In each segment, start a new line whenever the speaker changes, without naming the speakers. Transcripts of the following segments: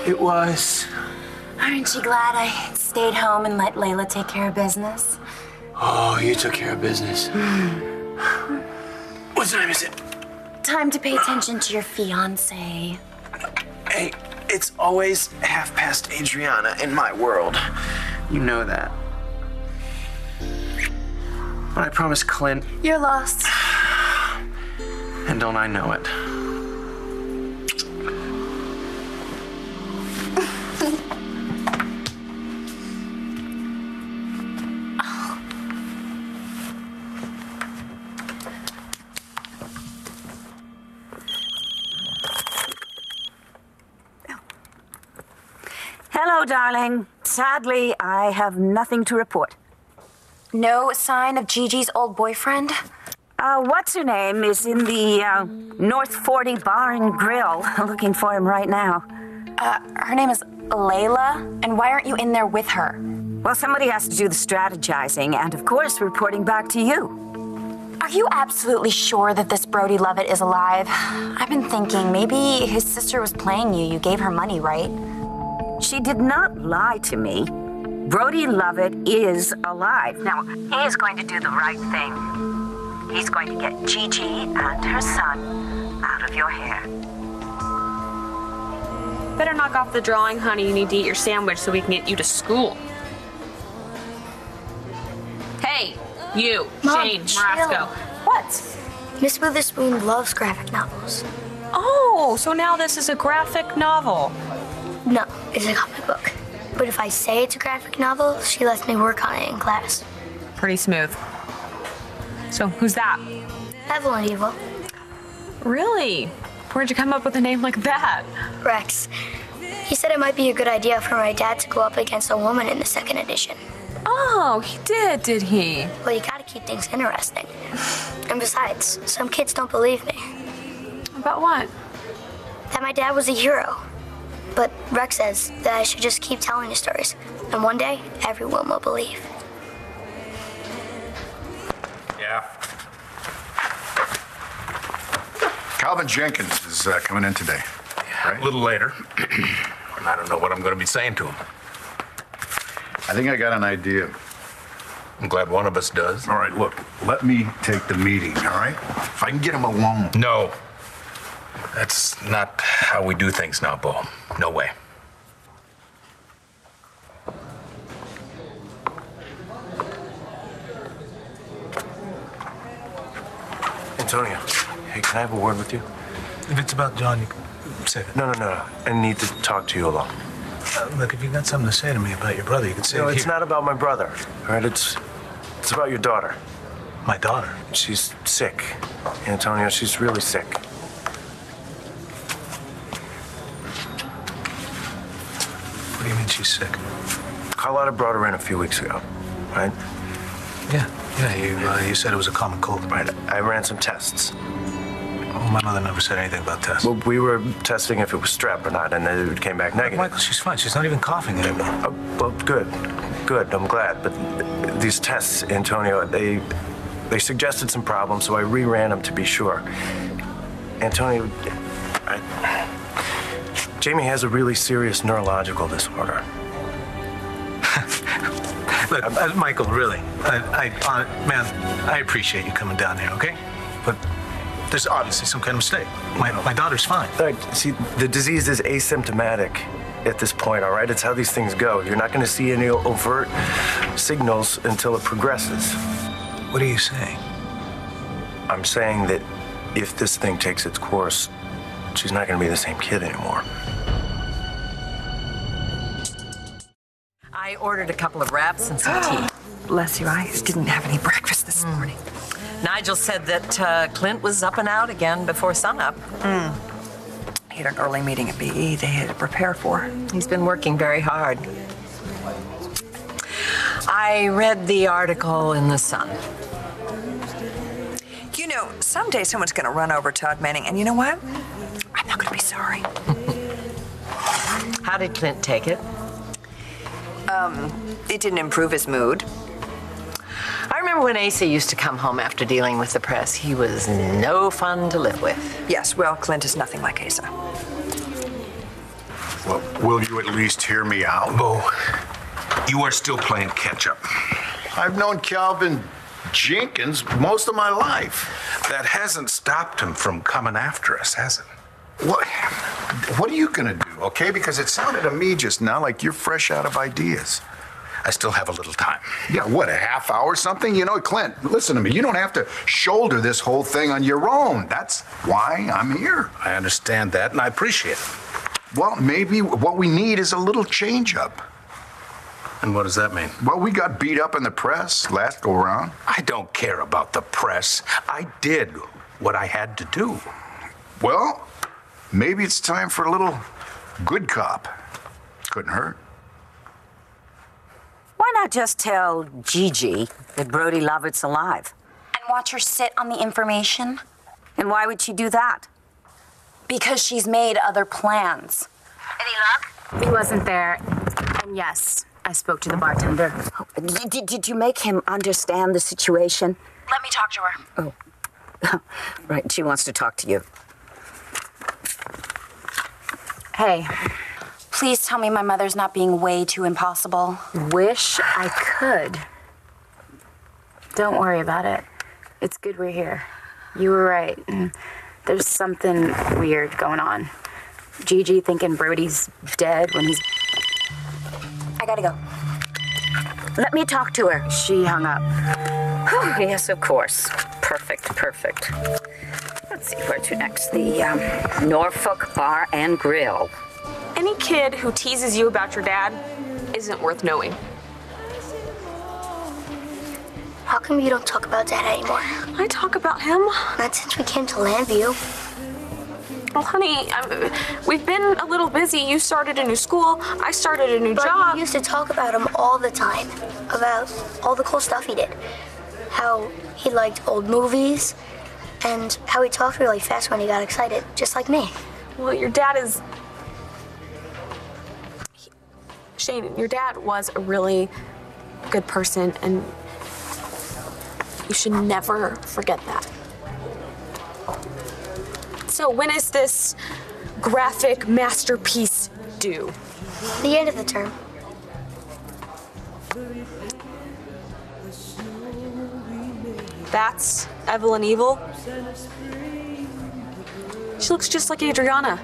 It was.
Aren't you glad I stayed home and let Layla take care of business?
Oh, you took care of business. What time is it?
Time to pay attention to your fiancé.
Hey, it's always past Adriana in my world. You know that. But I promised Clint.
You're lost.
And don't I know it?
Hello, darling. Sadly, I have nothing to report.
No sign of Gigi's old boyfriend?
What's her name is in the North 40 Bar and Grill, looking for him right now.
Her name is Layla, and why aren't you in there with her?
Well, somebody has to do the strategizing, and of course, reporting back to you.
Are you absolutely sure that this Brody Lovett is alive? I've been thinking maybe his sister was playing you. You gave her money, right?
She did not lie to me. Brody Lovett is alive. Now, he is going to do the right thing. He's going to get Gigi and her son out of your hair.
Better knock off the drawing, honey. You need to eat your sandwich so we can get you to school. Hey, you,
Mom,
Shane,
chill.
Marasco. What?
Miss Witherspoon loves graphic novels.
Oh, so now this is a graphic novel.
No, it's a comic book. But if I say it's a graphic novel, she lets me work on it in class.
Pretty smooth. So, who's that?
Evelyn Evil.
Really? Where'd you come up with a name like that?
Rex. He said it might be a good idea for my dad to go up against a woman in the second edition.
Oh, he did he?
Well, you gotta keep things interesting. And besides, some kids don't believe me.
About what?
That my dad was a hero. But Rex says that I should just keep telling the stories. And one day, everyone will believe.
Yeah. Calvin Jenkins is coming in today, right?
A little later. And I don't know what I'm going to be saying to him.
I think I got an idea.
I'm glad one of us does.
All right, look, let me take the meeting, all right? If I can get him alone.
No. That's not how we do things now, Bo. No way.
Antonio, hey, can I have a word with you?
If it's about John, you can say it.
No. I need to talk to you alone.
Look, if you got something to say to me about your brother, you can say it
No,
here.
it's not about my brother, all right? It's about your daughter.
My daughter?
She's sick. Antonio, she's really sick.
What do you mean she's sick?
Carlotta brought her in a few weeks ago, right?
Yeah, you said it was a common cold.
Right, I ran some tests.
Oh, my mother never said anything about tests.
Well, we were testing if it was strep or not, and it came back negative.
Michael, she's fine. She's not even coughing anymore.
Oh, well, good. I'm glad. But these tests, Antonio, they suggested some problems, so I re-ran them to be sure. Antonio, Jamie has a really serious neurological disorder.
Look, Michael, really, man, I appreciate you coming down here, okay? But there's obviously some kind of mistake. My daughter's fine.
All right, see, the disease is asymptomatic at this point, all right? It's how these things go. You're not going to see any overt signals until it progresses.
What are you saying?
I'm saying that if this thing takes its course, she's not going to be the same kid anymore.
I ordered a couple of wraps and some tea.
Bless you, I didn't have any breakfast this morning.
Nigel said that Clint was up and out again before sunup.
He had an early meeting at BE they had to prepare for.
He's been working very hard. I read the article in the Sun.
You know, someday someone's going to run over Todd Manning, and you know what? I'm not going to be sorry.
How did Clint take it?
It didn't improve his mood.
I remember when Asa used to come home after dealing with the press. He was no fun to live with.
Yes, well, Clint is nothing like Asa.
Well, will you at least hear me out?
Bo, you are still playing catch-up.
I've known Calvin Jenkins most of my life.
That hasn't stopped him from coming after us, has it?
What are you gonna do, okay? Because it sounded to me just now like you're fresh out of ideas.
I still have a little time.
Yeah, what, a half hour or something? You know, Clint, listen to me. You don't have to shoulder this whole thing on your own. That's why I'm here.
I understand that, and I appreciate it.
Well, maybe what we need is a little change-up.
And what does that mean?
Well, we got beat up in the press last go-around.
I don't care about the press. I did what I had to do.
Well, maybe it's time for a little good cop. Couldn't hurt.
Why not just tell Gigi that Brody Lovett's alive?
And watch her sit on the information?
And why would she do that?
Because she's made other plans.
Any luck?
He wasn't there. And yes, I spoke to the bartender.
Did you make him understand the situation?
Let me talk to her.
Oh. Right, she wants to talk to you.
Hey,
Please tell me my mother's not being way too impossible.
wish I could. Don't worry about it. It's good we're here. You were right. There's something weird going on. Gigi thinking Brody's dead when he's...
I gotta go.
Let me talk to her.
She hung up.
Yes, of course. Perfect. Let's see, where to next? The Norfolk Bar and Grill.
Any kid who teases you about your dad isn't worth knowing.
How come you don't talk about Dad anymore?
I talk about him.
Not since we came to Landview.
Well, honey, we've been a little busy. You started a new school. I started a new
But
job.
we used to talk about him all the time. About all the cool stuff he did. How he liked old movies. And how he talked really fast when he got excited, just like me.
Well, your dad is... Shane, your dad was a really good person, and you should never forget that. So when is this graphic masterpiece due?
The end of the term.
That's Evelyn Evil. She looks just like Adriana.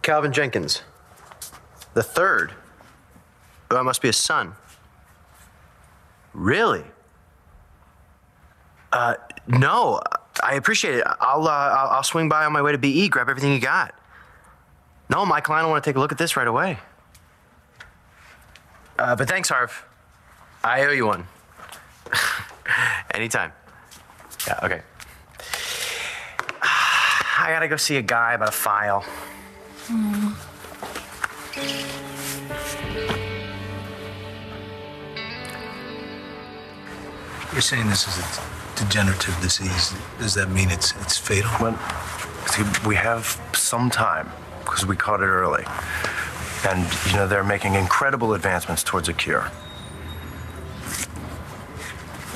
Calvin Jenkins. The third? Oh, that must be his son. Really? No. I appreciate it. I'll swing by on my way to BE, grab everything you got. No, Michael, I don't want to take a look at this right away. But thanks, Harv. I owe you one. Anytime. Yeah, okay. I gotta go see a guy about a file.
You're saying this is a degenerative disease. Does that mean it's fatal?
Well, see, we have some time because we caught it early. And, you know, they're making incredible advancements towards a cure.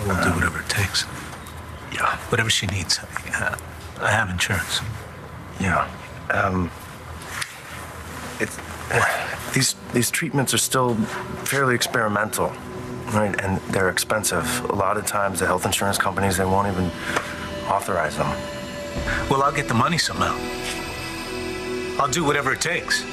We'll do whatever it takes.
Yeah.
Whatever she needs. I have insurance.
Yeah. These treatments are still fairly experimental, right? And they're expensive. A lot of times the health insurance companies, they won't even authorize them.
Well, I'll get the money somehow. I'll do whatever it takes.